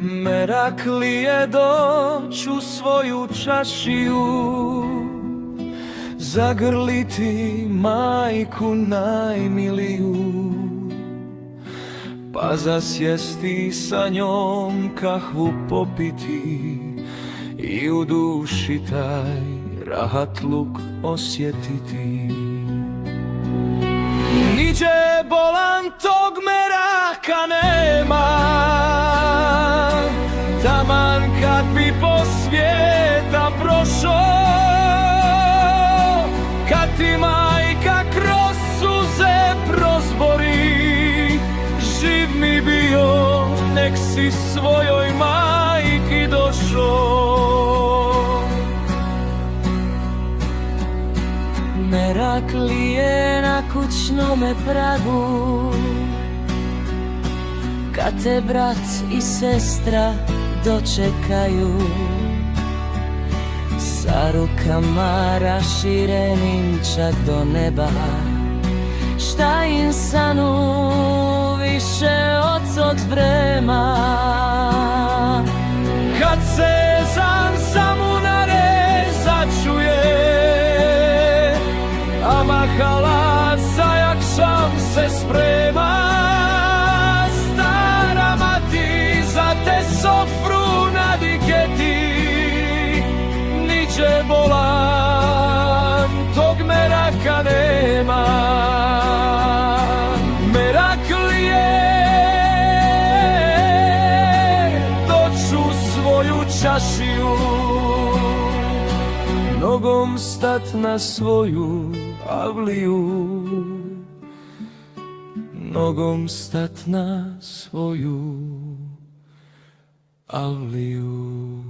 Meraklije, doć u svoju čašiju, zagrliti majku najmiliju, pa zasjesti sa njom kahvu popiti i u duši taj rahatluk osjetiti. Niđe bolan tog meraka nema, taman kad bi po svijeta prošao, kad ti majka kroz suze prozbori, živ mi bio, nek si svojoj majki došao. Meraklije na kućnome pragu, kad te brat i sestra dočekaju, sa rukama raširenim čak do neba, šta im sanu više od tog vrema. Kad se zan samunare začuje, a mahala za jakšam se sprema, stara mati za te sofru nadiketi, niđe bolan tog meraka nema. Meraklije, doću svoju čašiju, nogom stat na svoju avliju, nogom stat na svoju avliju.